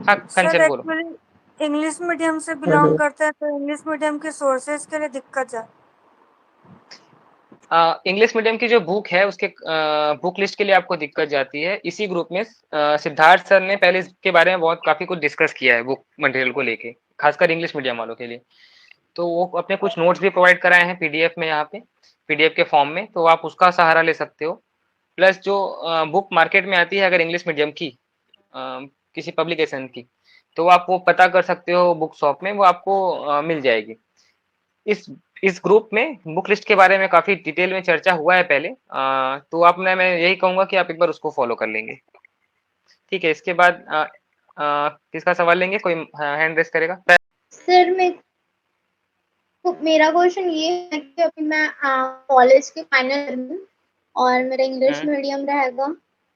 हाँ, सर कंचन बोलो। Actually English medium से हेलो। बिलोंग करते हैं तो इंग्लिश मीडियम के सोर्सेज के लिए दिक्कत है। इंग्लिश मीडियम की जो बुक है उसके बुक लिस्ट के लिए आपको दिक्कत जाती है। इसी ग्रुप में सिद्धार्थ सर ने पहले इसके बारे में बहुत काफी कुछ डिस्कस किया है बुक मटेरियल को लेके, खासकर इंग्लिश मीडियम वालों के लिए। तो वो अपने कुछ नोट्स भी प्रोवाइड कराए हैं पीडीएफ में, यहाँ पे पीडीएफ के फॉर्म में, तो आप उसका सहारा ले सकते हो। प्लस जो बुक मार्केट में आती है अगर इंग्लिश मीडियम की, किसी पब्लिकेशन की, तो आप वो पता कर सकते हो बुक शॉप में, वो आपको मिल जाएगी। इस इस ग्रुप में बुक लिस्ट के बारे में काफी डिटेल में चर्चा हुआ है पहले, तो आप मैं यही कहूंगा कि आप एक बार उसको फॉलो कर लेंगे। ठीक है, इसके बाद किसका सवाल लेंगे? कोई हैंड रेस करेगा? सर मेरा क्वेश्चन ये है कि अभी मैं कॉलेज के फाइनल में और मेरा इंग्लिश हम्म मीडियम रहेगा,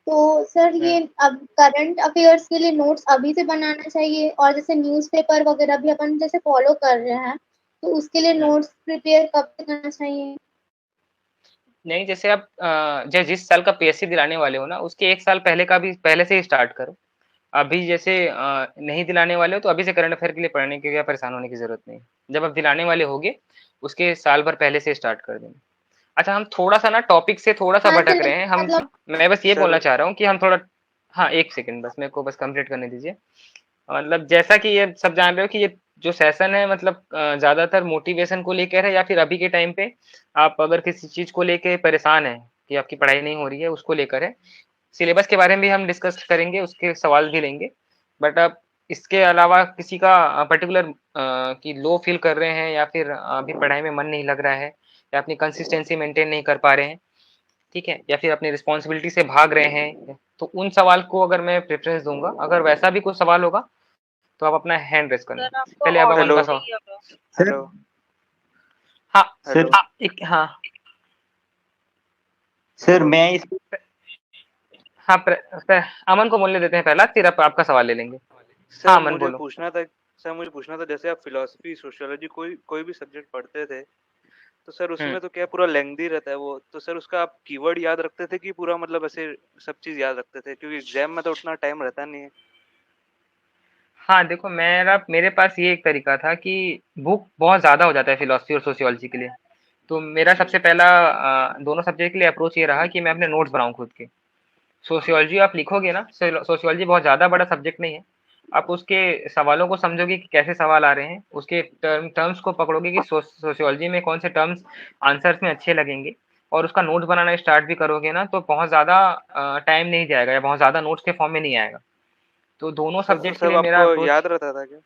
तो सर हम्म ये अब करंट अफेयर्स के लिए नोट्स अभी से बनाना चाहिए, और जैसे न्यूज़पेपर वगैरह भी अपन जैसे फॉलो कर रहे हैं तो उसके लिए हम्म। नोट्स प्रिपेयर कब से करना चाहिए? नहीं, जैसे आप जिस साल का पीएससी दिलाने वाले हो ना, उसके एक साल पहले का भी पहले से ही स्टार्ट करो। अभी जैसे नहीं दिलाने वाले हो तो अभी से करंट अफेयर के लिए पढ़ने के लिए परेशान होने की जरूरत नहीं। जब आप दिलाने वाले होगे उसके साल भर पहले से स्टार्ट कर देंगे। अच्छा, हम थोड़ा सा ना टॉपिक से थोड़ा सा हाँ भटक सर, रहे हैं हम। मतलब मैं बस ये सर बोलना चाह रहा हूँ कि हम थोड़ा, हाँ एक सेकंड बस, मेरे को बस कंप्लीट करने दीजिए। मतलब जैसा कि ये सब जान रहे हो कि ये जो सेशन है, मतलब ज्यादातर मोटिवेशन को लेकर है, या फिर अभी के टाइम पे आप अगर किसी चीज को लेके परेशान है कि आपकी पढ़ाई नहीं हो रही है, उसको लेकर है। सिलेबस के बारे में भी हम डिस्कस करेंगे, उसके सवाल भी लेंगे। बट अब इसके अलावा किसी का पर्टिकुलर कि लो फील कर रहे हैं, या फिर अभी पढ़ाई में मन नहीं लग रहा है, या अपनी कंसिस्टेंसी मेंटेन नहीं कर पा रहे हैं, ठीक है, या फिर अपनी रिस्पॉन्सिबिलिटी से भाग रहे हैं, तो उन सवाल को अगर मैं प्रेफरेंस दूंगा। अगर वैसा भी कोई सवाल होगा तो आप अपना हैंड रेस करना। सर आपका पहले अब अमन ऑडियो का हेलो सवाल। नहीं आ रहा। सर हेलो हाँ सर हेलो एक, हाँ सर मैं इस हाँ अमन को बोलने देते हैं पहला, फिर आपका सवाल ले लेंगे। हाँ सर अमन मुझे बोलो। पूछना था सर मुझे पूछना था, जैसे आप फिलोसफी सोशियोलॉजी कोई कोई भी सब्जेक्ट पढ़ते थे, तो सर हम्म। उसमें तो क्या पूरा लेंथी रहता है वो, तो सर उसका आप कीवर्ड याद रखते थे कि पूरा मतलब ऐसे सब चीज याद रखते थे, क्योंकि एग्जाम में तो उतना टाइम रहता नहीं है। हाँ देखो, मेरे पास ये एक तरीका था कि बुक बहुत ज्यादा हो जाता है फिलोसफी और सोशियोलॉजी के लिए। तो मेरा जी सबसे पहला दोनों सब्जेक्ट के लिए अप्रोच ये रहा कि मैं अपने नोट्स बनाऊं खुद के। सोशियोलॉजी आप लिखोगे ना, सोशियोलॉजी बहुत ज्यादा बड़ा सब्जेक्ट नहीं है। आप उसके सवालों को समझोगे कि कैसे सवाल आ रहे हैं, उसके टर्म्स को पकड़ोगे कि सोशियोलॉजी में कौन से टर्म्स आंसर्स में अच्छे लगेंगे, और उसका नोट्स बनाना स्टार्ट भी करोगे ना, तो बहुत ज्यादा टाइम नहीं जाएगा, या बहुत ज्यादा नोट्स के फॉर्म में नहीं आएगा। तो दोनों सर, तो सब्जेक्ट के सब लिए मेरा आपको अप्रोच। याद रहता था क्या?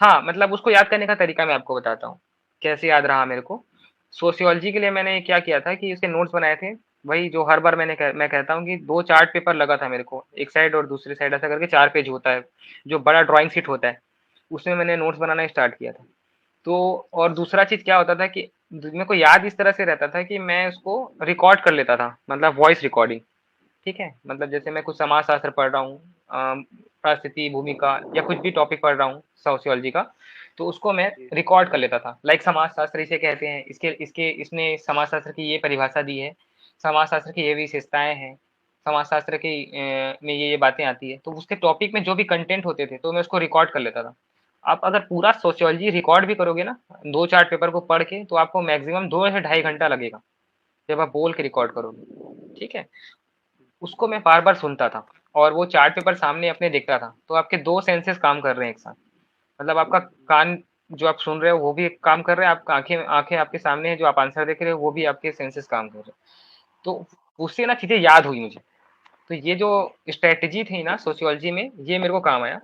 हाँ मतलब उसको याद करने का तरीका मैं आपको बताता हूँ, कैसे याद रहा मेरे को। सोशियोलॉजी के लिए मैंने क्या किया था कि उसके नोट्स बनाए थे। वही जो हर बार मैं कहता हूँ कि 2 चार्ट पेपर लगा था मेरे को, एक साइड और दूसरी साइड, ऐसा करके 4 पेज होता है, जो बड़ा ड्राइंग शीट होता है। उसमें मैंने नोट्स बनाना स्टार्ट किया था। तो और दूसरा चीज क्या होता था कि मेरे को याद इस तरह से रहता था कि मैं उसको रिकॉर्ड कर लेता था, मतलब वॉइस रिकॉर्डिंग। ठीक है, मतलब जैसे मैं कुछ समाज शास्त्र पढ़ रहा हूँ, परिस्थिति भूमिका, या कुछ भी टॉपिक पढ़ रहा हूँ सोशियोलॉजी का, तो उसको मैं जी रिकॉर्ड कर लेता था। लाइक समाज शास्त्र इसे कहते हैं, इसके इसके इसने समाज शास्त्र की ये परिभाषा दी है, समाज शास्त्र की ये विशेषताएं हैं, समाज शास्त्र की में ये बातें आती है। तो उसके टॉपिक में जो भी कंटेंट होते थे तो मैं उसको रिकॉर्ड कर लेता था। आप अगर पूरा सोशियोलॉजी रिकॉर्ड भी करोगे ना, 2 4 पेपर को पढ़ के, तो आपको मैक्सिमम 2 से ढाई घंटा लगेगा, जब आप बोल के रिकॉर्ड करोगे। ठीक है, उसको मैं बार बार सुनता था, और वो 4 पेपर सामने अपने देखता था। तो आपके 2 सेंसेस काम कर रहे हैं एक साथ। मतलब आपका कान जो आप सुन रहे हो वो भी काम कर रहे हैं, आपका आंखें आंखें आपके सामने है, जो आप आंसर देख रहे हो वो भी आपके सेंसेस काम कर रहे हैं। तो उससे ना चीजें याद हुई मुझे। तो ये जो स्ट्रेटेजी थी ना सोशियोलॉजी में, ये मेरे को काम आया।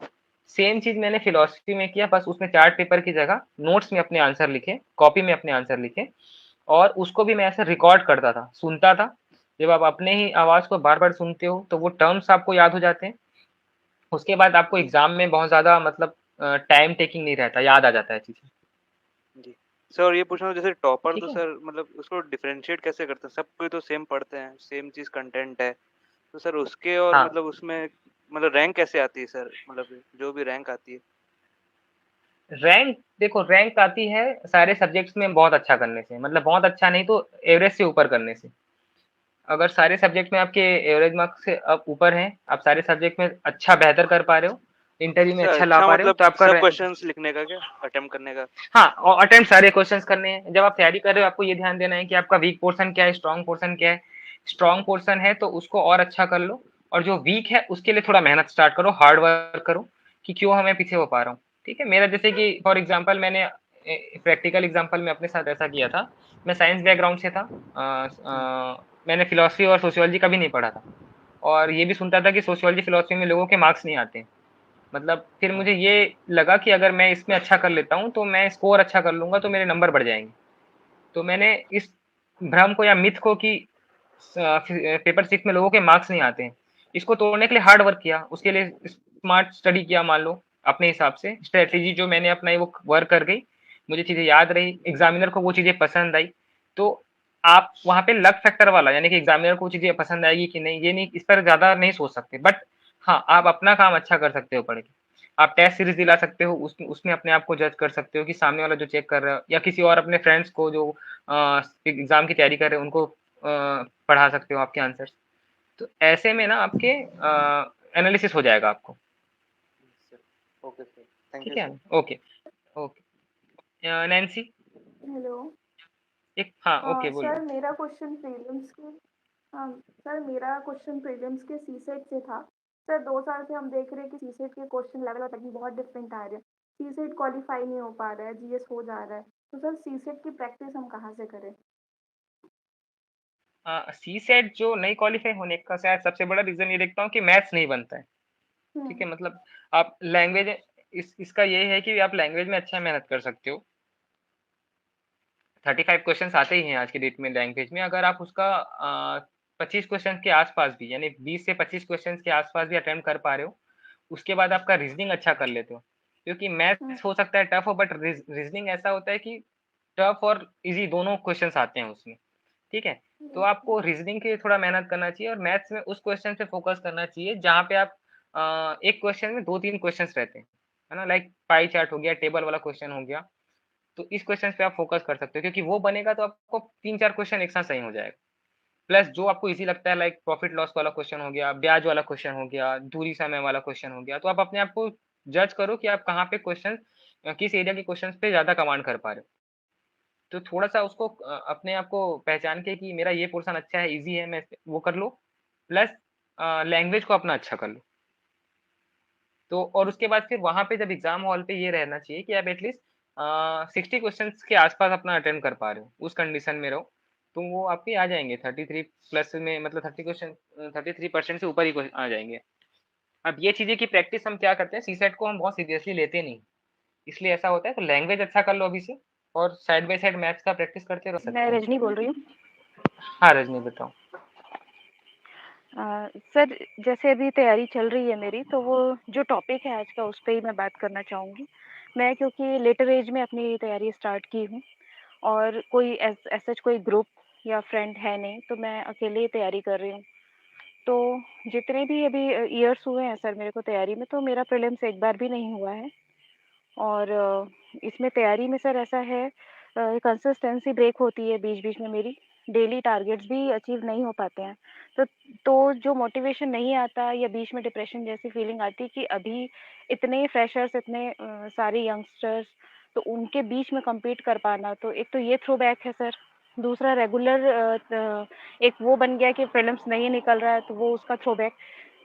सेम चीज मैंने फिलोसफी में किया, बस उसमें 4 पेपर की जगह नोट्स में अपने आंसर लिखे, कॉपी में अपने आंसर लिखे, और उसको भी मैं ऐसे रिकॉर्ड करता था, सुनता था। जब आप अपने ही आवाज को बार बार सुनते हो तो वो टर्म्स आपको याद हो जाते हैं। उसके बाद आपको एग्जाम में बहुत ज्यादा मतलब टाइम टेकिंग नहीं रहता, याद आ जाता है चीजें। जी सर, और ये पूछना था, जैसे टॉपर ठीक तो है। सर मतलब उसको डिफरेंशिएट कैसे करते हैं? सब कोई तो सेम पढ़ते हैं, सेम चीज कंटेंट है, तो सर उसके और हाँ, मतलब उसमें मतलब रैंक कैसे आती है सर, मतलब जो भी रैंक आती है? रैंक देखो, रैंक आती है सारे सब्जेक्ट्स में बहुत अच्छा करने से, मतलब बहुत अच्छा नहीं तो एवरेज से ऊपर करने से। अगर सारे सब्जेक्ट में आपके एवरेज मार्क्स से अब ऊपर हैं, आप सारे सब्जेक्ट में अच्छा बेहतर कर पा रहे हो, इंटरव्यू में अच्छा अच्छा ला पा रहे हो मतलब तो आपका सब क्वेश्चंस लिखने का क्या अटेम्प्ट करने का? हाँ, और अटेम्प्ट सारे क्वेश्चंस करने हैं। जब आप तैयारी कर रहे हो आपको ये ध्यान देना है कि आपका वीक पोर्शन क्या है, स्ट्रॉन्ग पोर्शन क्या है। स्ट्रॉन्ग पोर्शन है तो उसको और अच्छा कर लो, और जो वीक है उसके लिए थोड़ा मेहनत स्टार्ट करो, हार्ड वर्क करो कि क्यों हमें पीछे हो पा रहा हूँ। ठीक है, मेरा जैसे कि फॉर एग्जाम्पल मैंने प्रैक्टिकल एग्जाम्पल में अपने साथ ऐसा किया था। मैं साइंस बैकग्राउंड से था, मैंने फिलोसफी और सोशियोलॉजी कभी नहीं पढ़ा था, और ये भी सुनता था कि सोशियोलॉजी फिलोसफी में लोगों के मार्क्स नहीं आते। मतलब फिर मुझे ये लगा कि अगर मैं इसमें अच्छा कर लेता हूँ तो मैं स्कोर अच्छा कर लूंगा तो मेरे नंबर बढ़ जाएंगे। तो मैंने इस भ्रम को या मिथ को कि पेपर 6 में लोगों के मार्क्स नहीं आते हैं, इसको तोड़ने के लिए हार्ड वर्क किया, उसके लिए स्मार्ट स्टडी किया, मान लो अपने हिसाब से स्ट्रेटेजी जो मैंने अपनाई वो वर्क कर गई, मुझे चीजें याद रही, एग्जामिनर को वो चीजें पसंद आई। तो आप वहां पे लक फैक्टर वाला, यानी कि एग्जामिनर को चीजें पसंद आएगी कि नहीं, ये नहीं, इस पर ज्यादा नहीं सोच सकते, बट हाँ आप अपना काम अच्छा कर सकते हो पढ़ के। आप टेस्ट सीरीज दिला सकते हो, उसमें अपने आप को जज कर सकते हो कि सामने वाला जो चेक कर रहा है, या किसी और अपने फ्रेंड्स को जो एग्जाम की तैयारी कर रहे हैं उनको पढ़ा सकते हो आपके आंसर। तो ऐसे में ना आपके एनालिसिस हो जाएगा आपको। ओके सर, थैंक यू ठीक है, sir. Okay okay. Nancy, hello. एक हाँ ओके सर बोलिए। मेरा क्वेश्चन प्रीलिम्स के हाँ सर मेरा क्वेश्चन प्रीलिम्स के सीसेट से था। सर 2 साल से हम देख रहे हैं कि सीसेट के क्वेश्चन लेवल और टेक्निक बहुत डिफरेंट आ रहे हैं। सीसेट क्वालिफाई नहीं हो पा रहा है, जीएस हो जा रहा है। तो सर सीसेट की प्रैक्टिस हम कहाँ से करें? सी सेट जो नहीं क्वालिफाई होने का शायद सबसे बड़ा रीजन ये देखता हूँ कि मैथ्स नहीं बनता है। ठीक हम्म। है, मतलब आप लैंग्वेज, इसका ये है कि आप लैंग्वेज में अच्छा मेहनत कर सकते हो। 35 क्वेश्चंस आते ही हैं आज की डेट में लैंग्वेज में, अगर आप उसका 25 क्वेश्चन के आसपास भी, यानी 20 से 25 क्वेश्चन के आसपास भी अटेम्प्ट कर पा रहे हो, उसके बाद आपका रीजनिंग अच्छा कर लेते हो। क्योंकि हम्म। मैथ्स हो सकता है टफ हो, बट रीजनिंग ऐसा होता है कि टफ और इजी दोनों क्वेश्चंस आते हैं उसमें। ठीक है, तो आपको रीजनिंग के लिए थोड़ा मेहनत करना चाहिए, और मैथ्स में उस क्वेश्चन पे फोकस करना चाहिए जहाँ पे आप एक क्वेश्चन में 2-3 क्वेश्चंस रहते हैं, है ना, लाइक पाई चार्ट हो गया, टेबल वाला क्वेश्चन हो गया। तो इस क्वेश्चन पे आप फोकस कर सकते हो, क्योंकि वो बनेगा तो आपको 3-4 क्वेश्चन एक साथ सही हो जाएगा। प्लस जो आपको इजी लगता है, लाइक प्रॉफिट लॉस वाला क्वेश्चन हो गया, ब्याज वाला क्वेश्चन हो गया, दूरी समय वाला क्वेश्चन हो गया, तो आप अपने आप को जज करो कि आप कहाँ पे क्वेश्चन, किस एरिया के क्वेश्चन पे ज्यादा कमांड कर पा रहे हो। तो थोड़ा सा उसको अपने आप को पहचान के कि मेरा ये पोर्शन अच्छा है, इजी है, मैं वो कर लो। प्लस लैंग्वेज को अपना अच्छा कर लो। तो और उसके बाद फिर वहां पे जब एग्जाम हॉल पे ये रहना चाहिए कि आप एटलीस्ट 60 क्वेश्चन के आसपास अपना अटेम्प्ट कर पा रहे हो, उस कंडीशन में रहो, तो वो आपके आ जाएंगे 33 प्लस में, मतलब 33% से ऊपर ही आ जाएंगे। अब ये चीजें की प्रैक्टिस हम क्या करते हैं, सी सेट को हम बहुत सीरियसली लेते नहीं, इसलिए ऐसा होता है। तो लैंग्वेज अच्छा कर लो अभी से, और साइड बाय साइड मैथ्स का प्रैक्टिस करते रह सकते मैं हैं। रजनी बोल रही हूँ। हाँ रजनी बताओ। सर जैसे अभी तैयारी चल रही है मेरी, तो वो जो टॉपिक है आज का उस पर ही मैं बात करना चाहूँगी। मैं क्योंकि लेटर एज में अपनी तैयारी स्टार्ट की हूँ, और कोई ऐसा कोई ग्रुप या फ्रेंड है नहीं, तो मैं अकेले ही तैयारी कर रही हूँ। तो जितने भी अभी ईयर्स हुए हैं सर मेरे को तैयारी में, तो मेरा प्रीलिम्स एक बार भी नहीं हुआ है। और इसमें तैयारी में सर ऐसा है, कंसिस्टेंसी ब्रेक होती है बीच बीच में मेरी, डेली टारगेट्स भी अचीव नहीं हो पाते हैं। तो जो मोटिवेशन नहीं आता, या बीच में डिप्रेशन जैसी फीलिंग आती है कि अभी इतने फ्रेशर्स, इतने सारे यंगस्टर्स, तो उनके बीच में compete कर पाना, तो एक तो ये थ्रो बैक है सर। दूसरा रेगुलर एक वो बन गया कि प्रीलिम्स नहीं निकल रहा है, तो वो उसका थ्रो बैक।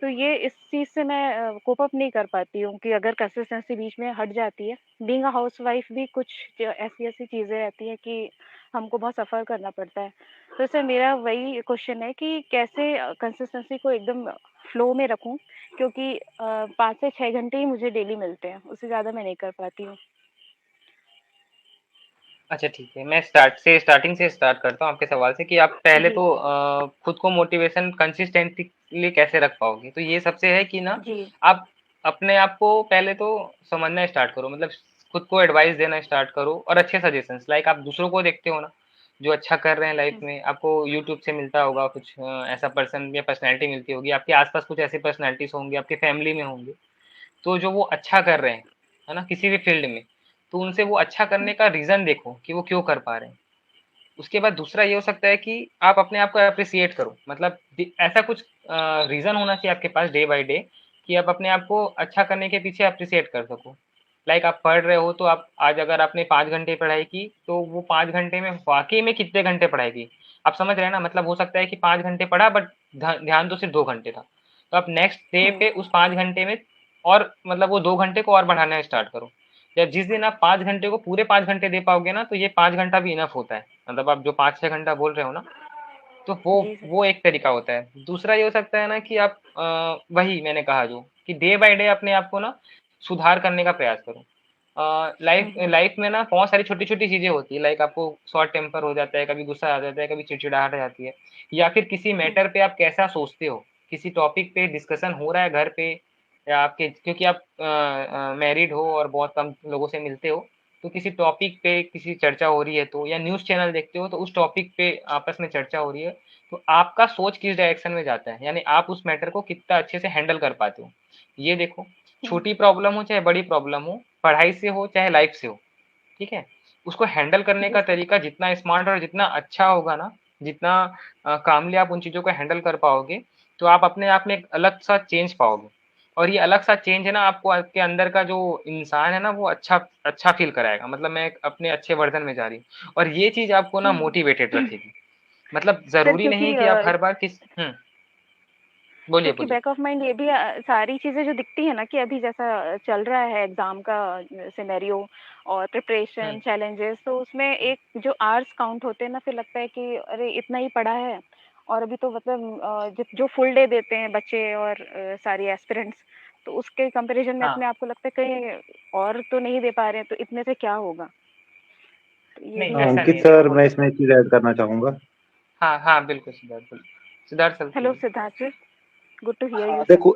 तो ये इस चीज़ से मैं कोप अप नहीं कर पाती हूँ कि अगर कंसिस्टेंसी बीच में हट जाती है। बीइंग अ हाउसवाइफ भी कुछ ऐसी-ऐसी चीज़ें रहती हैं कि हमको बहुत सफ़र करना पड़ता है। तो सर मेरा वही क्वेश्चन है कि कैसे कंसिस्टेंसी को एकदम फ्लो में रखूँ, क्योंकि 5 से 6 घंटे ही मुझे डेली मिलते हैं, उससे ज़्यादा मैं नहीं कर पाती हूँ। अच्छा ठीक है, मैं स्टार्टिंग से स्टार्ट करता हूँ आपके सवाल से कि आप पहले जी, तो खुद को मोटिवेशन कंसिस्टेंटली कैसे रख पाओगे। तो ये सबसे है कि ना, जी। आप अपने आप को पहले तो समझना स्टार्ट करो, मतलब खुद को एडवाइस देना स्टार्ट करो, और अच्छे सजेशंस, लाइक आप दूसरों को देखते हो ना जो अच्छा कर रहे हैं लाइफ हुँ, में, आपको यूट्यूब से मिलता होगा कुछ ऐसा पर्सन या पर्सनैलिटी मिलती होगी, आपके आसपास कुछ ऐसे पर्सनैलिटीज होंगे, आपके फैमिली में होंगे, तो जो वो अच्छा कर रहे हैं, है ना, किसी भी फील्ड में, तो उनसे वो अच्छा हुँ, करने का रीजन देखो कि वो क्यों कर पा रहे हैं। उसके बाद दूसरा ये हो सकता है कि आप अपने आप को अप्रिसिएट करो, मतलब ऐसा कुछ रीजन होना चाहिए आपके पास डे बाय डे कि आप अपने आप को अच्छा करने के पीछे एप्रिशिएट कर सको। लाइक आप पढ़ रहे हो तो आप आज अगर आपने 5 घंटे पढ़ाई की, तो वो 5 घंटे में वाक़ई में कितने घंटे पढ़ाई की? आप समझ रहे हैं ना? मतलब हो सकता है कि 5 घंटे पढ़ा बट ध्यान तो सिर्फ़ 2 घंटे था। तो आप नेक्स्ट डे पे उस 5 घंटे में और मतलब वो 2 घंटे को और बढ़ाना स्टार्ट करो। जब जिस दिन आप 5 घंटे को पूरे 5 घंटे दे पाओगे ना, तो ये 5 घंटा भी इनफ होता है। मतलब आप जो 5-6 घंटा बोल रहे हो ना, तो जी सर। वो एक तरीका होता है। दूसरा ये हो सकता है ना कि आप वही मैंने कहा जो कि डे बाय डे अपने आप को ना सुधार करने का प्रयास करो। लाइफ लाइफ में ना बहुत सारी छोटी-छोटी चीज़ें होती है, लाइक आपको शॉर्ट टेम्पर हो जाता है, कभी गुस्सा आ जाता है, कभी चिड़चिड़ाहट आ जाती है, या फिर किसी मैटर पे आप कैसा सोचते हो, किसी टॉपिक पे डिस्कशन हो रहा है घर पे, या आपके क्योंकि आप मैरिड हो और बहुत कम लोगों से मिलते हो, तो किसी टॉपिक पे किसी चर्चा हो रही है तो, या न्यूज़ चैनल देखते हो तो उस टॉपिक पे आपस में चर्चा हो रही है, तो आपका सोच किस डायरेक्शन में जाता है, यानी आप उस मैटर को कितना अच्छे से हैंडल कर पाते हो। ये देखो, छोटी प्रॉब्लम हो चाहे बड़ी प्रॉब्लम हो, पढ़ाई से हो चाहे लाइफ से हो, ठीक है? उसको हैंडल करने जी का सर। तरीका जितना स्मार्ट और जितना अच्छा होगा ना, जितना कामली आप उन चीज़ों को हैंडल कर पाओगे, तो आप अपने आप में एक अलग-सा चेंज पाओगे। और ये अलग-सा चेंज है ना, आपको आपके अंदर का जो इंसान है ना, वो अच्छा अच्छा फ़ील कराएगा। मतलब मैं एक अपने अच्छे वर्ज़न में जा रही हूँ, और ये चीज़ आपको ना मोटिवेटेड रखेगी। मतलब सर ज़रूरी नहीं क्योंकि कि आप हर बार बोलिए, क्योंकि बोलिए। बैक ऑफ माइंड ये भी सारी चीज़ें जो दिखती है ना कि अभी जैसा चल रहा है एग्ज़ाम का सिनेरियो और प्रिपरेशन, हुँ, चैलेंजेस, तो उसमें एक जो आवर्स काउंट होते हैं ना, फिर लगता है कि अरे इतना ही पढ़ा है और अभी तो मतलब जो फुल डे देते हैं बच्चे और सारी एस्पिरेंट्स, तो उसके कंपैरिज़न में हाँ। अपने आप को लगता है कहीं और तो नहीं दे पा रहे हैं, तो इतने से क्या होगा? तो ये नहीं, भी ऐसा नहीं है। है, अंकित देखो सर, हो मैं सकता इसमें है। एक चीज ऐड करना चाहूंगा। हाँ, हाँ, बिल्कुल सिद्धार्थ, बिल्कुल। सिद्धार्थ सर हेलो बोलिए। Siddharth sir, good to hear हाँ, यू सर। देखो,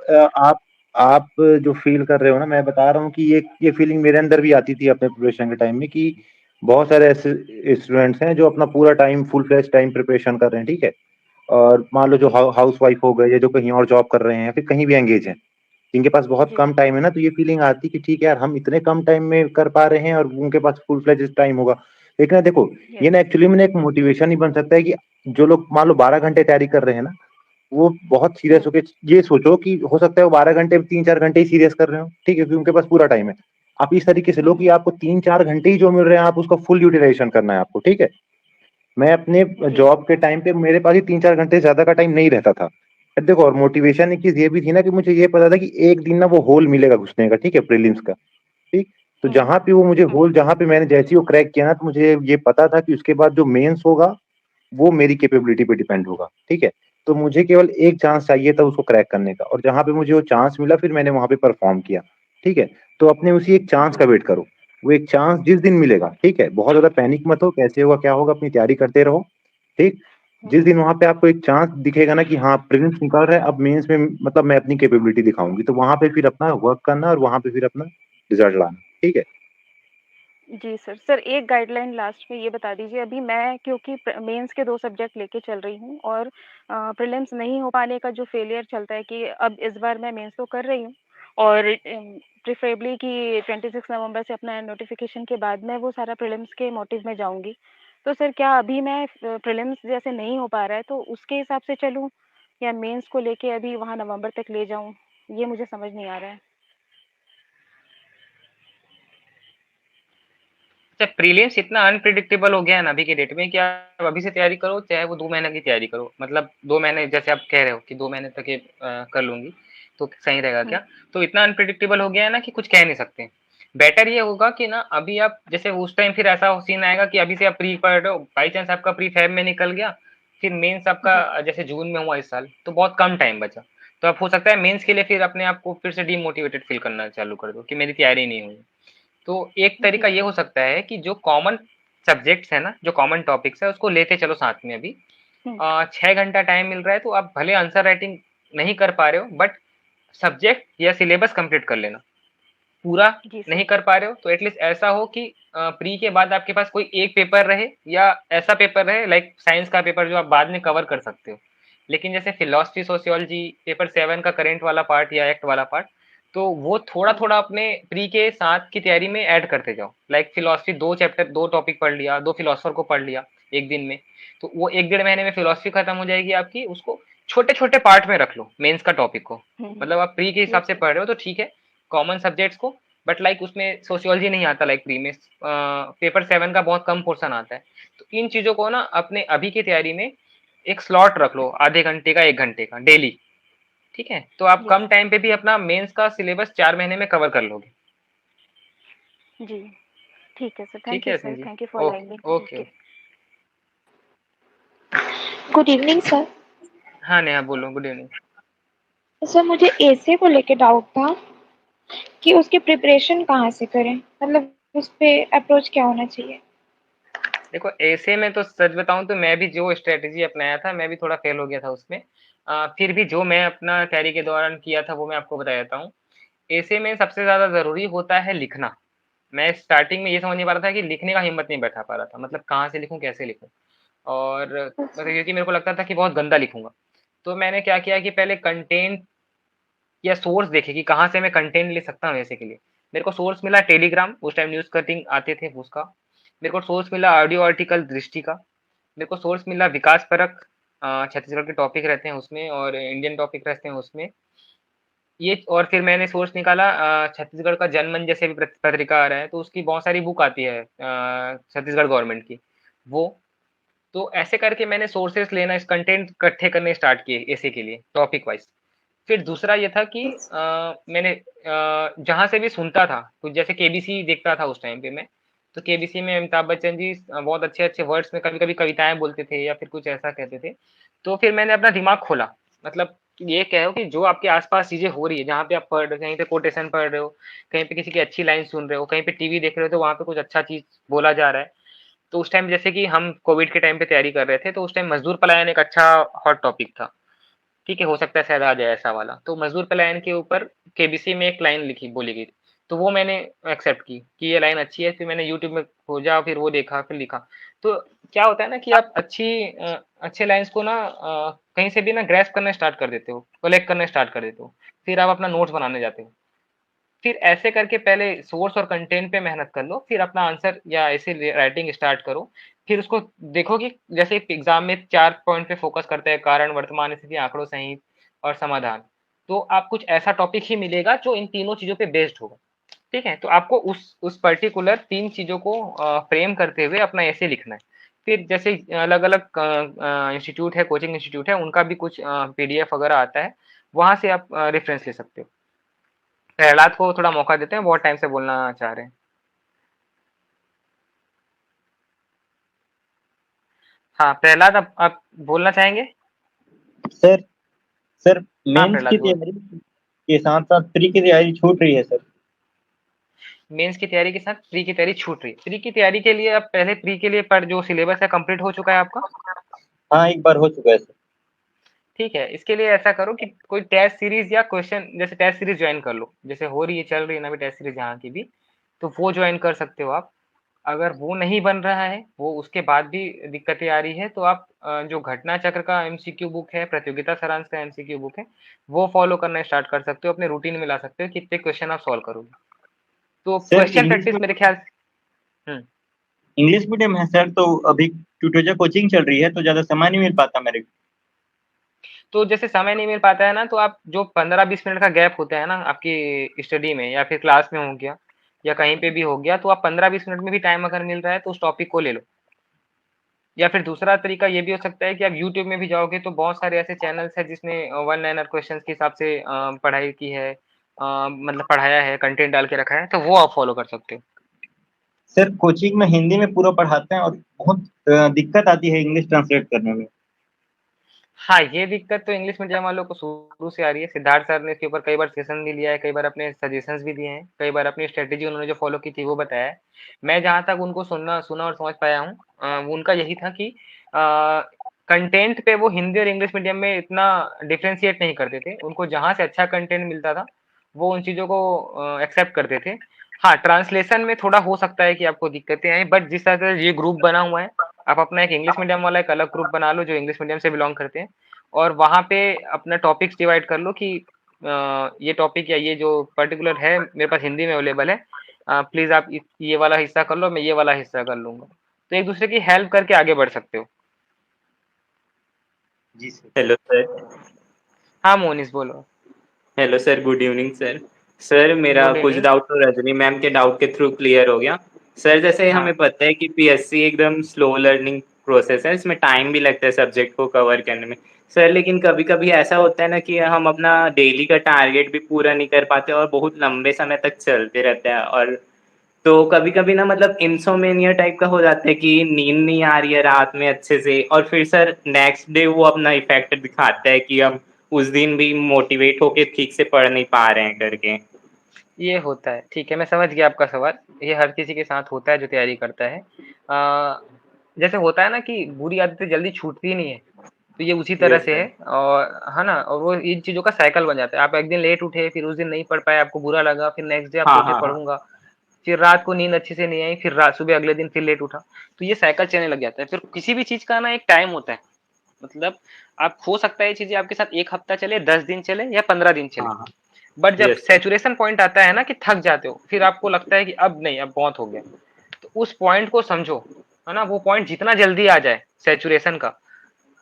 आप जो फील कर रहे हो ना, मैं बता रहा हूँ कि ये फीलिंग मेरे अंदर भी आती थी अपने प्रिपरेशन के टाइम में, कि बहुत सारे ऐसे स्टूडेंट्स हैं जो अपना पूरा time full fledge time preparation कर रहे हैं, ठीक है। और मान लो जो जी, हाउस वाइफ हो गए, या जो कहीं और जॉब कर रहे हैं, या फिर कहीं भी एंगेज हैं, जिनके पास बहुत जी, कम टाइम है ना, तो ये फीलिंग आती कि ठीक है यार, हम इतने कम टाइम में कर पा रहे हैं और उनके पास फुल फ्लेज टाइम होगा। लेकिन ना देखो, ये यस। ना एक्चुअली में एक मोटिवेशन ही बन सकता है कि जो लोग मान लो 12 घंटे तैयारी कर रहे हैं ना, वो बहुत सीरियस हुँ, होके ये सोचो कि हो सकता है वो 12 घंटे 3-4 घंटे ही सीरियस कर रहे हो, ठीक है, क्योंकि उनके पास पूरा टाइम है। आप इस तरीके से लो कि आपको 3-4 घंटे ही जो मिल रहे हैं, आप उसका फुल यूटिलाइजेशन करना है आपको, ठीक है। मैं अपने जी, जॉब के टाइम पे मेरे पास ही 3-4 घंटे ज्यादा का टाइम नहीं रहता था। फिर देखो, और मोटिवेशन एक चीज ये भी थी ना कि मुझे ये पता था कि एक दिन ना वो होल मिलेगा घुसने का, ठीक है, प्रीलिम्स का, ठीक। तो हुँ, जहां पे वो मुझे होल, जहां पे मैंने जैसे ही वो क्रैक किया ना, तो मुझे ये पता था कि उसके बाद जो मेंस होगा वो मेरी कैपेबिलिटी पे डिपेंड होगा, ठीक है। तो मुझे केवल एक चांस चाहिए था उसको क्रैक करने का, और जहां पे मुझे वो चांस मिला, फिर मैंने वहां पे परफॉर्म किया, ठीक है। तो अपने उसी एक चांस जी, का वेट करो। वो एक चांस जिस दिन मिलेगा, ठीक है, बहुत ज्यादा पैनिक मत हो, कैसे होगा क्या होगा, अपनी तैयारी करते रहो, ठीक। जिस दिन वहां पे आपको एक चांस दिखेगा ना कि हाँ प्रीलिम्स निकल रहा है, अब मेंस में मतलब मैं अपनी कैपेबिलिटी दिखाऊंगी, तो वहां पे फिर अपना वर्क करना और वहां पे फिर अपना रिजल्ट लाना, ठीक है। जी सर। सर एक गाइडलाइन लास्ट में ये बता दीजिए, अभी मैं क्योंकि मेंस के 2 सब्जेक्ट लेके चल रही हूँ और प्रीलिम्स नहीं हो पाने का जो फेलियर चलता है कि अब इस बार मैं मेंस तो कर रही हूँ और प्रेफरेबली कि 26 नवंबर से अपना नोटिफिकेशन के बाद मैं वो सारा प्रीलिम्स के मोटिव में जाऊँगी। तो सर क्या अभी मैं प्रीलिम्स जैसे नहीं हो पा रहा है तो उसके हिसाब से चलूँ या मेंस को लेके अभी वहाँ नवंबर तक ले जाऊँ? ये मुझे समझ नहीं आ रहा है। अच्छा, प्रीलिम्स इतना अनप्रिडिक्टेबल हो गया है ना अभी के डेट में कि आप अभी से तैयारी करो, चाहे वो 2 महीने की तैयारी करो। मतलब 2 महीने जैसे आप कह रहे हो कि 2 महीने तक ये कर लूँगी, तो सही रहेगा हुँ, क्या? तो इतना अनप्रिडिक्टेबल हो गया है ना कि कुछ कह नहीं सकते। बेटर ये होगा कि ना अभी आप जैसे उस टाइम फिर ऐसा सीन आएगा कि अभी से आप प्री पढ़ रहे हो, बाई चांस आपका प्री फ़ेब में निकल गया, फिर मेंस जी, आपका जैसे जून में हुआ इस साल, तो बहुत कम टाइम बचा। तो आप हो सकता है मेंस के लिए फिर अपने आप को फिर से डीमोटिवेटेड फ़ील करना चालू कर दो कि मेरी तैयारी नहीं हुई। तो एक जी तरीका ये सर। हो सकता है कि जो कॉमन सब्जेक्ट्स है ना, जो कॉमन टॉपिक्स है उसको लेते चलो साथ में अभी। हुँ, 6 घंटा टाइम मिल रहा है तो आप भले आंसर राइटिंग नहीं कर पा रहे हो बट सब्जेक्ट या सिलेबस कंप्लीट कर लेना। पूरा जी सर। नहीं कर पा रहे हो तो एटलीस्ट ऐसा हो कि प्री के बाद आपके पास कोई एक पेपर रहे, या ऐसा पेपर रहे लाइक साइंस का पेपर जो आप बाद में कवर कर सकते हो। लेकिन जैसे फिलोसफी, सोशियोलॉजी, पेपर 7 का करंट वाला पार्ट या एक्ट वाला पार्ट, तो वो थोड़ा हुँ, थोड़ा अपने प्री के साथ की तैयारी में ऐड करते जाओ। लाइक फिलोसफी 2 चैप्टर 2 टॉपिक पढ़ लिया, 2 फिलोसफर को पढ़ लिया एक दिन में, तो वो 1 डेढ़ महीने में फिलोसफी खत्म हो जाएगी आपकी। उसको छोटे-छोटे पार्ट में रख लो मेंस का टॉपिक को। मतलब आप प्री के हिसाब यस से सर। पढ़ रहे हो तो ठीक है, कॉमन सब्जेक्ट्स को, बट लाइक उसमें सोशियोलॉजी नहीं आता लाइक प्री में, पेपर 7 का बहुत कम पोर्शन आता है। तो इन चीज़ों को ना अपने अभी की तैयारी में एक स्लॉट रख लो, आधे घंटे का, 1 घंटे का डेली, ठीक है? तो आप यस कम टाइम पे भी अपना मेंस का सिलेबस 4 महीने में कवर कर लोगे। जी, ठीक है सर। ठीक थैंक है यू यास्मीन सर, जी? Thank you for okay, lining. Okay, okay. Okay. Good evening sir. हाँ, नेहा बोलो, गुड इवनिंग। सर मुझे एसे को लेके डाउट था कि उसकी प्रिपरेशन कहाँ से करें, मतलब उस पे अप्रोच क्या होना चाहिए? देखो ऐसे में तो सच बताऊं तो मैं भी जो स्ट्रेटेजी अपनाया था, मैं भी थोड़ा फेल हो गया था उसमें। फिर भी जो मैं अपना तैयारी के दौरान किया था वो मैं आपको बता देता हूँ। ऐसे में सबसे ज़्यादा ज़रूरी होता है लिखना। मैं स्टार्टिंग में ये समझ नहीं पा रहा था कि लिखने का हिम्मत नहीं बैठा पा रहा था, मतलब कहाँ से लिखूँ, कैसे लिखूँ? और मतलब अच्छा। क्योंकि मेरे को लगता था कि बहुत गंदा लिखूँगा। तो मैंने क्या किया कि पहले कंटेंट या सोर्स देखे कि कहाँ से मैं कंटेंट ले सकता हूँ ऐसे के लिए। मेरे को सोर्स मिला टेलीग्राम, उस टाइम न्यूज़ कटिंग आते थे उसका। मेरे को सोर्स मिला ऑडियो आर्टिकल दृष्टि का। मेरे को सोर्स मिला विकास परख, छत्तीसगढ़ के टॉपिक रहते हैं उसमें और इंडियन टॉपिक रहते हैं उसमें। ये और फिर मैंने सोर्स निकाला, छत्तीसगढ़ का जनमन जैसे भी पत्रिका आ रहा है तो उसकी बहुत सारी बुक आती है, छत्तीसगढ़ गवर्नमेंट की, वो। तो ऐसे करके मैंने सोर्सेस लेना, इस कंटेंट इकट्ठे करने स्टार्ट किए ऐसे के लिए टॉपिक वाइज। फिर दूसरा ये था कि मैंने जहाँ से भी सुनता था, कुछ जैसे केबीसी देखता था उस टाइम पे मैं, तो केबीसी में अमिताभ बच्चन जी बहुत अच्छे अच्छे वर्ड्स में कभी कभी कविताएं बोलते थे या फिर कुछ ऐसा कहते थे। तो फिर मैंने अपना दिमाग खोला, मतलब ये कहो कि जो आपके आसपास चीजें हो रही है, जहाँ पे आप पढ़ रहे हो, कहीं पे कोटेशन पढ़ रहे हो, कहीं पे किसी की अच्छी लाइन सुन रहे हो, कहीं पे टीवी देख रहे हो तो वहाँ पे कुछ अच्छा चीज बोला जा रहा है। तो उस टाइम जैसे कि हम कोविड के टाइम पे तैयारी कर रहे थे तो उस टाइम मजदूर पलायन एक अच्छा हॉट टॉपिक था। ठीक है, हो सकता है शायद आ जाए ऐसा वाला। तो मजदूर पलायन के ऊपर केबीसी में एक लाइन लिखी बोली गई, तो वो मैंने एक्सेप्ट की कि ये लाइन अच्छी है। फिर मैंने यूट्यूब में खोजा, फिर वो देखा, फिर लिखा। तो क्या होता है ना कि आप अच्छे लाइन्स को ना कहीं से भी ना ग्रैस्प करना स्टार्ट कर देते हो, कलेक्ट करना स्टार्ट कर देते हो, फिर आप अपना नोट्स बनाने जाते हो। फिर ऐसे करके पहले सोर्स और कंटेंट पे मेहनत कर लो, फिर अपना आंसर या ऐसे राइटिंग स्टार्ट करो। फिर उसको देखो कि जैसे एग्जाम में 4 पॉइंट पे फोकस करते हैं, कारण, वर्तमान स्थिति, आंकड़ों सहित और समाधान। तो आप कुछ ऐसा टॉपिक ही मिलेगा जो इन तीनों चीजों पे बेस्ड होगा। ठीक है, तो आपको उस पर्टिकुलर 3 चीजों को फ्रेम करते हुए अपना ऐसे लिखना है। फिर जैसे अलग अलग इंस्टीट्यूट है, कोचिंग इंस्टीट्यूट है, उनका भी कुछ पीडीएफ वगैरह आता है, वहां से आप रेफरेंस ले सकते हो। प्रहलाद को थोड़ा मौका देते हैं, बहुत टाइम से बोलना चाह रहे हैं। हाँ प्रहलाद, आप बोलना चाहेंगे? सर सर हाँ मेंस की प्रहलाद बोल। तैयारी के साथ साथ प्री की तैयारी छूट रही है सर। मेंस की तैयारी के साथ प्री की तैयारी छूट रही है। प्री की तैयारी के लिए आप पहले प्री के लिए पर जो सिलेबस है कंप्लीट हो चुका है आपका? हाँ एक बार हो चुका है सर। ठीक है, इसके लिए ऐसा करो कि कोई टेस्ट सीरीज या क्वेश्चन, जैसे टेस्ट सीरीज ज्वाइन कर लो, जैसे हो रही है, चल रही है ना भी टेस्ट सीरीज यहाँ की भी, तो वो ज्वाइन कर सकते हो आप। अगर वो नहीं बन रहा है, वो उसके बाद भी दिक्कतें आ रही है, तो आप जो घटना चक्र का एमसीक्यू बुक है, प्रतियोगिता सारांश का एमसीक्यू बुक है, वो फॉलो करना स्टार्ट कर सकते हो, अपने रूटीन में ला सकते हो, कितने क्वेश्चन आप सॉल्व करोगे। तो सर क्वेश्चन प्रैक्टिस मेरे ख्याल से। इंग्लिश मीडियम है सर, तो अभी ट्यूटोरियल कोचिंग चल रही है तो ज्यादा समय नहीं मिल पाता मेरे को। तो जैसे समय नहीं मिल पाता है ना, तो आप जो 15-20 मिनट का गैप होता है ना आपकी स्टडी में या फिर क्लास में हो गया या कहीं पे भी हो गया, तो आप 15-20 मिनट में भी टाइम अगर मिल रहा है तो उस टॉपिक को ले लो। या फिर दूसरा तरीका ये भी हो सकता है कि आप यूट्यूब में भी जाओगे तो बहुत सारे ऐसे चैनल्स हैं जिसने वन लाइनर क्वेश्चंस के हिसाब से पढ़ाई की है, मतलब पढ़ाया है, कंटेंट डाल के रखा है, तो वो आप फॉलो कर सकते हो। सर कोचिंग में हिंदी में पूरा पढ़ाते हैं और बहुत दिक्कत आती है इंग्लिश ट्रांसलेट करने में। हाँ, ये दिक्कत तो इंग्लिश मीडियम वालों को शुरू से आ रही है। सिद्धार्थ सर ने इसके ऊपर कई बार सेशन भी लिया है, कई बार अपने सजेशंस भी दिए हैं, कई बार अपनी स्ट्रेटेजी उन्होंने जो फॉलो की थी वो बताया है। मैं जहाँ तक उनको सुना और समझ पाया हूँ, वो उनका यही था कि कंटेंट पे वो हिंदी और इंग्लिश मीडियम में इतना डिफ्रेंशिएट नहीं करते थे। उनको जहाँ से अच्छा कंटेंट मिलता था वो उन चीज़ों को एक्सेप्ट करते थे। हाँ, ट्रांसलेशन में थोड़ा हो सकता है कि आपको दिक्कतें आए, बट जिस तरह से ये ग्रुप बना हुआ है, आप अपना एक इंग्लिश मीडियम वाला एक अलग ग्रुप बना लो जो इंग्लिश मीडियम से बिलोंग करते हैं, और वहाँ पे अपना टॉपिक्स डिवाइड कर लो कि ये टॉपिक या ये जो पर्टिकुलर है मेरे पास हिंदी में अवेलेबल है, प्लीज आप ये वाला हिस्सा कर लो, मैं ये वाला हिस्सा कर लूंगा। तो एक दूसरे की हेल्प करके आगे बढ़ सकते हो। जी सर। Hello sir. हाँ मोनिस बोलो। Hello sir, good evening sir. Sir मेरा गुड कुछ इवनिंग। डाउट तो रजनी मैम के डाउट के थ्रू क्लियर हो गया। सर जैसे हाँ हमें पता है कि पीएससी एकदम स्लो लर्निंग प्रोसेस है, इसमें टाइम भी लगता है सब्जेक्ट को कवर करने में। सर लेकिन कभी कभी ऐसा होता है ना कि हम अपना डेली का टारगेट भी पूरा नहीं कर पाते और बहुत लंबे समय तक चलते रहता है, और तो कभी कभी ना मतलब इंसोमेनिया टाइप का हो जाता है कि नींद नहीं आ रही है रात में अच्छे से, और फिर सर नेक्स्ट डे वो अपना इफेक्ट दिखाता है कि हम उस दिन भी मोटिवेट होके ठीक से पढ़ नहीं पा रहे हैं करके। ये होता है, ठीक है, मैं समझ गया आपका सवाल। ये हर किसी के साथ होता है जो तैयारी करता है। जैसे होता है ना कि बुरी आदतें जल्दी छूटती नहीं है, तो ये उसी तरह यस से सर। है। और है ना, और वो इन चीजों का साइकिल बन जाता है। आप एक दिन लेट उठे, फिर उस दिन नहीं पढ़ पाए, आपको बुरा लगा, फिर नेक्स्ट डे आप हाँ सोचे हाँ हाँ। पढ़ूंगा, फिर रात को नींद अच्छे से नहीं आई, फिर रात सुबह अगले दिन फिर लेट उठा, तो ये साइकिल चलने लग जाता है। फिर किसी भी चीज का ना एक टाइम होता है, मतलब आप हो सकता है ये चीजें आपके साथ 1 हफ्ता चले, 10 दिन चले, या 15 दिन चले, हाँ हाँ। बट जब यस सर। सैचुरेशन पॉइंट आता है ना कि थक जाते हो, फिर आपको लगता है कि अब नहीं, अब बहुत हो गया, तो उस पॉइंट को समझो, है ना। वो पॉइंट जितना जल्दी आ जाए सैचुरेशन का,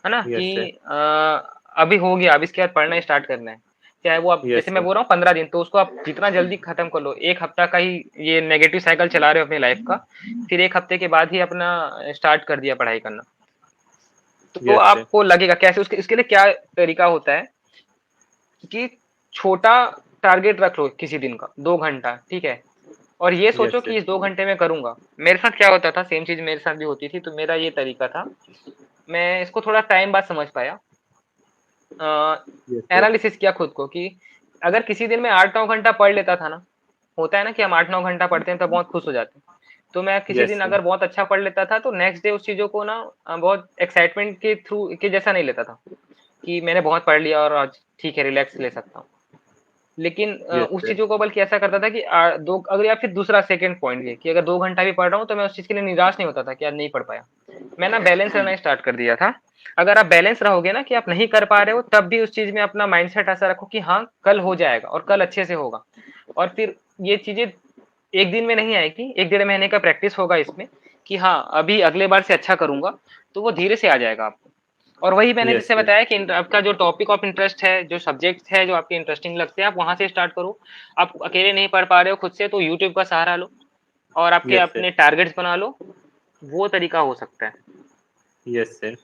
है ना, कि यस सर। अभी हो गया, अब इसके बाद पढ़ना स्टार्ट करना है, चाहे वो आप, यस जैसे मैं सर। बोल रहा हूँ 15 दिन, तो उसको आप जितना जल्दी खत्म कर लो। 1 हफ्ता का ही ये नेगेटिव साइकिल चला रहे हो अपनी लाइफ का, फिर 1 हफ्ते के बाद ही अपना स्टार्ट कर दिया पढ़ाई करना, तो यस सर। आपको लगेगा कैसे। उसके इसके लिए क्या तरीका होता है कि छोटा टारगेट रख लो किसी दिन का, 2 घंटा, ठीक है, और ये सोचो यस कि सर। इस 2 घंटे में करूंगा। मेरे साथ क्या होता था, सेम चीज मेरे साथ भी होती थी, तो मेरा ये तरीका था। मैं इसको थोड़ा टाइम बाद समझ पाया, यस सर। एनालिसिस किया खुद को कि अगर किसी दिन में 8-9 घंटा पढ़ लेता था ना, होता है ना कि हम 8-9 घंटा पढ़ते हैं तो बहुत खुश हो जाते हैं, तो मैं किसी यस दिन सर। अगर बहुत अच्छा पढ़ लेता था, तो नेक्स्ट डे उस चीजों को ना बहुत एक्साइटमेंट के थ्रू के जैसा नहीं लेता था कि मैंने बहुत पढ़ लिया और आज ठीक है रिलैक्स ले सकता हूँ। लेकिन यस उस सर। चीजों को बल्कि ऐसा करता था कि दो, अगर, या फिर दूसरा सेकंड पॉइंट ये कि अगर 2 घंटा भी पढ़ रहा हूँ तो मैं उस चीज के लिए निराश नहीं होता था कि आज नहीं पढ़ पाया। मैं ना बैलेंस रहना स्टार्ट कर दिया था। अगर आप बैलेंस रहोगे ना कि आप नहीं कर पा रहे हो, तब भी उस चीज में अपना माइंडसेट ऐसा रखो कि हाँ कल हो जाएगा और कल अच्छे से होगा। और फिर ये चीजें एक दिन में नहीं आएगी, 1-1.5 महीने का प्रैक्टिस होगा इसमें कि हाँ अभी अगले बार से अच्छा करूंगा, तो वो धीरे से आ जाएगा आपको। और वही मैंने यस जैसे सर। बताया कि आपका जो टॉपिक ऑफ इंटरेस्ट है, जो सब्जेक्ट है जो आपके इंटरेस्टिंग लगते हैं, आप वहां से स्टार्ट करो। आप अकेले नहीं पढ़ पा रहे हो खुद से, तो यूट्यूब का सहारा लो और आपके यस सर। अपने टारगेट्स बना लो, वो तरीका हो सकता है। Yes sir.